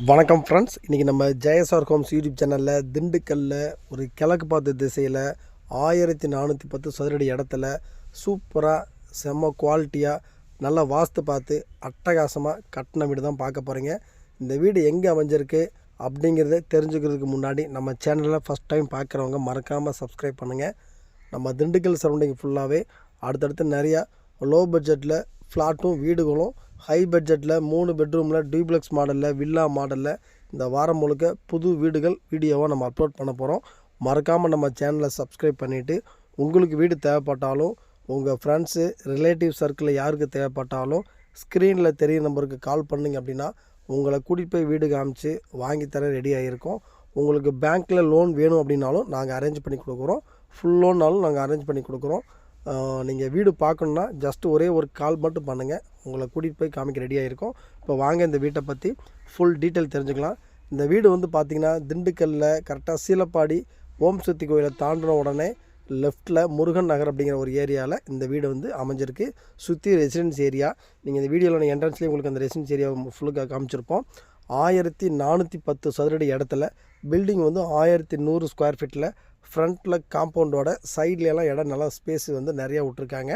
வணக்கம் ஃப்ரெண்ட்ஸ். இன்றைக்கி நம்ம ஜெயசார் ஹோம்ஸ் யூடியூப் சேனலில் திண்டுக்கல்லில் ஒரு கிழக்கு பார்த்த திசையில் 1410 சதுரடி இடத்துல சூப்பராக செம்ம குவாலிட்டியாக நல்லா வாஸ்து பார்த்து அட்டகாசமாக கட்டின வீடு தான் பார்க்க போகிறீங்க. இந்த வீடு எங்கே அமைஞ்சிருக்கு அப்படிங்கிறத தெரிஞ்சுக்கிறதுக்கு முன்னாடி நம்ம சேனலில் ஃபஸ்ட் டைம் பார்க்குறவங்க மறக்காமல் சப்ஸ்கிரைப் பண்ணுங்கள். நம்ம திண்டுக்கல் சரௌண்டிங் ஃபுல்லாகவே அடுத்தடுத்து நிறையா லோ பட்ஜெட்டில் ஃப்ளாட்டும் வீடுகளும், ஹை பட்ஜெட்டில் 3 பெட்ரூமில் டியூப்ளெக்ஸ் மாடலில் வில்லா மாடலில் இந்த வாரம் முழுக்க புது வீடுகள் வீடியோவை நம்ம அப்லோட் பண்ண போகிறோம். மறக்காமல் நம்ம சேனலை சப்ஸ்கிரைப் பண்ணிவிட்டு உங்களுக்கு வீடு தேவைப்பட்டாலும் உங்கள் ஃப்ரெண்ட்ஸு ரிலேட்டிவ் சர்க்கிளில் யாருக்கு தேவைப்பட்டாலும் ஸ்க்ரீனில் தெரிய நம்பருக்கு கால் பண்ணிங்க அப்படின்னா உங்களை கூட்டிகிட்டு போய் வீடு காமிச்சு வாங்கித்தர ரெடி ஆகியிருக்கோம். உங்களுக்கு பேங்க்கில் லோன் வேணும் அப்படின்னாலும் நாங்கள் அரேஞ்ச் பண்ணி கொடுக்குறோம். ஃபுல் லோன்னாலும் நாங்கள் அரேஞ்ச் பண்ணி கொடுக்குறோம். நீங்கள் வீடு பார்க்கணுன்னா ஜஸ்ட் ஒரே ஒரு கால் மட்டும் பண்ணுங்கள், உங்களை கூட்டிகிட்டு போய் காமிக்க ரெடியாக இருக்கும். இப்போ வாங்க இந்த வீட்டை பற்றி ஃபுல் டீட்டெயில் தெரிஞ்சுக்கலாம். இந்த வீடு வந்து பார்த்திங்கன்னா திண்டுக்கல்லில் கரெக்டாக சீலப்பாடி ஓம் சக்தி கோயிலை தாண்டின உடனே லெஃப்ட்டில் முருகன் நகர் அப்படிங்கிற ஒரு ஏரியாவில் இந்த வீடு வந்து அமைஞ்சிருக்கு. சுற்றி ரெசிடென்ஸ் ஏரியா. நீங்கள் இந்த வீடியோவில் என்ட்ரன்ஸ்லேயே உங்களுக்கு அந்த ரெசிடென்ஸ் ஏரியா ஃபுல்லுக்காக காமிச்சிருப்போம். 1410 சதுரடி இடத்துல பில்டிங் வந்து 1100 ஸ்கொயர் ஃபீட்டில் ஃப்ரண்ட்டில் காம்பவுண்டோட சைட்லலாம் இடம் நல்லா ஸ்பேஸ் வந்து நிறையா விட்ருக்காங்க.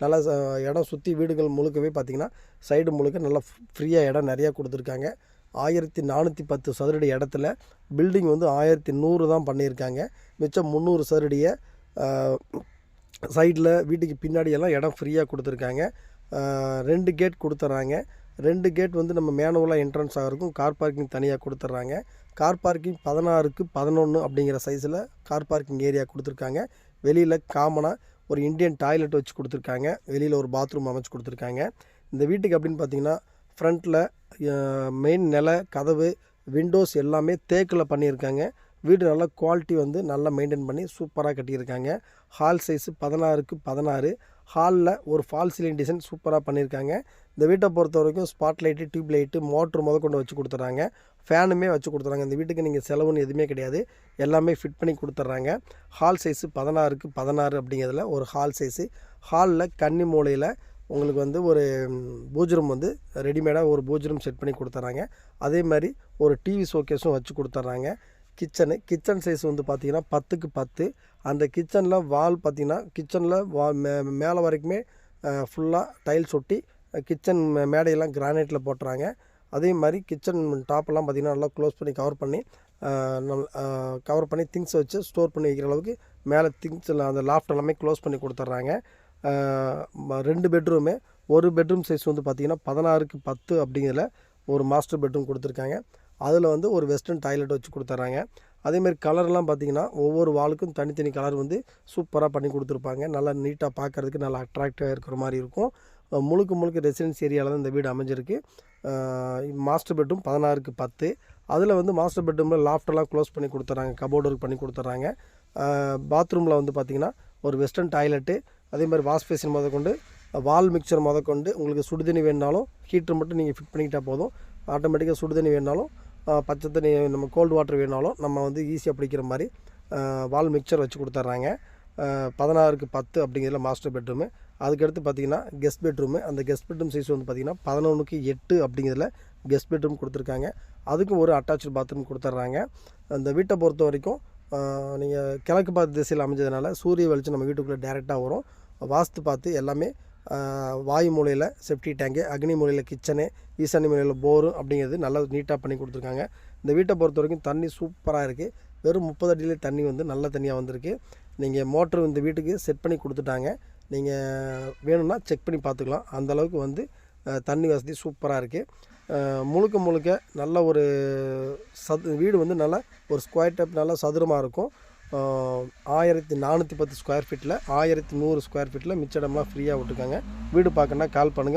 நல்லா இடம் சுற்றி வீடுகள் முழுக்கவே பார்த்திங்கன்னா சைடு முழுக்க நல்லா ஃப்ரீயாக இடம் நிறையா கொடுத்துருக்காங்க. 1410 சதுரடி இடத்துல பில்டிங் வந்து 1100 தான் பண்ணியிருக்காங்க. மிச்சம் 300 சதுரடியை சைடில் வீட்டுக்கு பின்னாடியெல்லாம் இடம் ஃப்ரீயாக கொடுத்துருக்காங்க. 2 கேட் கொடுத்துட்றாங்க. 2 கேட் வந்து நம்ம மேனுவலாக என்ட்ரன்ஸ் ஆகிருக்கும். கார் பார்க்கிங் தனியாக கொடுத்துட்றாங்க. கார் பார்க்கிங் 16க்கு 11 அப்படிங்கிற சைஸில் கார் பார்க்கிங் ஏரியா கொடுத்துருக்காங்க. வெளியில் காமனாக ஒரு இந்தியன் டாய்லெட் வச்சு கொடுத்துருக்காங்க. வெளியில் ஒரு பாத்ரூம் அமைச்சு கொடுத்துருக்காங்க. இந்த வீட்டுக்கு அப்படின்னு பார்த்திங்கன்னா ஃப்ரண்ட்டில் மெயின் நில கதவு விண்டோஸ் எல்லாமே தேக்கில் பண்ணியிருக்காங்க. வீடு நல்லா குவாலிட்டி வந்து நல்லா மெயின்டைன் பண்ணி சூப்பராக கட்டியிருக்காங்க. ஹால் சைஸு 16க்கு 16. ஹாலில் ஒரு ஃபால் சீலிங் டிசைன் சூப்பராக பண்ணியிருக்காங்க. இந்த வீட்டை பொறுத்த வரைக்கும் spot light, tube light, motor கொண்டு வச்சு கொடுத்துட்றாங்க. ஃபேனுமே வச்சு கொடுத்துட்றாங்க. இந்த வீட்டுக்கு நீங்கள் செலவுன்னு எதுவுமே கிடையாது, எல்லாமே ஃபிட் பண்ணி கொடுத்துட்றாங்க. ஹால் சைஸு 16க்கு 16 அப்படிங்கிறதுல ஒரு ஹால் சைஸு. ஹாலில் கன்னி மூலையில் உங்களுக்கு வந்து ஒரு பூஜ்ரூம் வந்து ரெடிமேடாக ஒரு பூஜ்ரூம் செட் பண்ணி கொடுத்துட்றாங்க. அதே மாதிரி ஒரு டிவி ஷோகேஸும் வச்சு கொடுத்துட்றாங்க. கிச்சன் சைஸ் வந்து பார்த்திங்கன்னா 10க்கு 10. அந்த கிச்சனில் வால் பார்த்திங்கன்னா கிச்சனில் மேலே வரைக்குமே ஃபுல்லாக டைல்ஸ் ஒட்டி கிச்சன் மேடையெல்லாம் கிரானைட்டில் போட்டுறாங்க. அதே மாதிரி கிச்சன் டாப்பெல்லாம் பார்த்திங்கன்னா நல்லா க்ளோஸ் பண்ணி கவர் பண்ணி திங்ஸ் வச்சு ஸ்டோர் பண்ணி வைக்கிற அளவுக்கு மேலே திங்ஸில் அந்த லாஃப்ட் எல்லாமே க்ளோஸ் பண்ணி கொடுத்துட்றாங்க. 2 பெட்ரூமு. ஒரு பெட்ரூம் சைஸ் வந்து பார்த்திங்கன்னா 16க்கு 10 அப்படிங்கிறதுல ஒரு மாஸ்டர் பெட்ரூம் கொடுத்துருக்காங்க. அதில் வந்து ஒரு வெஸ்டர்ன் டாய்லெட் வச்சு கொடுத்துட்றாங்க. அதேமாதிரி கலர்லாம் பார்த்திங்கன்னா ஒவ்வொரு வாலுக்கும் தனித்தனி கலர் வந்து சூப்பராக பண்ணி கொடுத்துருப்பாங்க. நல்லா நீட்டாக பார்க்குறதுக்கு நல்லா அட்ராக்டிவாக இருக்கிற மாதிரி இருக்கும். முழுக்க ரெசிடென்ஸ் ஏரியாவில் தான் இந்த வீடு அமைஞ்சிருக்கு. மாஸ்டர் பெட்ரூம் 16க்கு 10. அதில் வந்து மாஸ்டர் பெட்ரூமில் லாஃப்டெல்லாம் க்ளோஸ் பண்ணி கொடுத்துட்றாங்க, கபோர்டு ஒர்க் பண்ணி கொடுத்துட்றாங்க. பாத்ரூமில் வந்து பார்த்திங்கன்னா ஒரு வெஸ்டர்ன் டாய்லெட்டு, அதே மாதிரி வாஷ் பேசின் முதற்கொண்டு வால் மிக்சர் முதற்கொண்டு உங்களுக்கு சுடுதண்ணி வேணுனாலும் ஹீட்டர் மட்டும் நீங்கள் ஃபிட் பண்ணிக்கிட்டால் போதும். ஆட்டோமேட்டிக்காக சுடுதண்ணி வேணுனாலும் பச்சை தண்ணி நம்ம கோல்டு வாட்டர் வேணாலும் நம்ம வந்து ஈஸியாக பிடிக்கிற மாதிரி வால் மிக்சர் வச்சு கொடுத்துட்றாங்க. 16க்கு 10 அப்படிங்கிறதுல மாஸ்டர் பெட்ரூமு. அதுக்கடுத்து பார்த்திங்கன்னா கெஸ்ட் பெட்ரூமு. அந்த கெஸ்ட் பெட்ரூம் சைஸ் வந்து பார்த்திங்கன்னா 11க்கு 8 அப்படிங்கிறதுல கெஸ்ட் பெட்ரூம் கொடுத்துருக்காங்க. அதுக்கும் ஒரு அட்டாச்சு பாத்ரூம் கொடுத்துட்றாங்க. அந்த வீட்டை பொறுத்த வரைக்கும் நீங்கள் கிழக்கு பார்த்து திசையில் அமைஞ்சதுனால சூரிய வெளிச்சம் நம்ம வீட்டுக்குள்ளே டேரெக்டாக வரும். வாஸ்து பார்த்து எல்லாமே வாயு மூலையில் செப்டி டேங்கு, அக்னி மூலையில் கிச்சனு, ஈசானி மூலையில் போரு அப்படிங்கிறது நல்லா நீட்டாக பண்ணி கொடுத்துருக்காங்க. இந்த வீட்டை பொறுத்த வரைக்கும் தண்ணி சூப்பராக இருக்குது. வெறும் 30 அடியிலே தண்ணி வந்து நல்ல தண்ணியாக வந்திருக்கு. நீங்கள் மோட்ரு இந்த வீட்டுக்கு செட் பண்ணி கொடுத்துட்டாங்க. நீங்கள் வேணும்னா செக் பண்ணி பார்த்துக்கலாம். அந்தளவுக்கு வந்து தண்ணி வசதி சூப்பராக இருக்குது. முழுக்க நல்ல ஒரு வீடு வந்து நல்லா ஒரு ஸ்கொயர் டைப் நல்லா சதுரமாக இருக்கும். 1410 ஸ்கொயர் ஃபீட்டில் 1100 ஸ்கொயர் ஃபீட்டில் மிச்ச இடம்லாம் ஃப்ரீயாக விட்டுருக்காங்க. வீடு பார்க்கணுன்னா கால் பண்ணுங்கள்.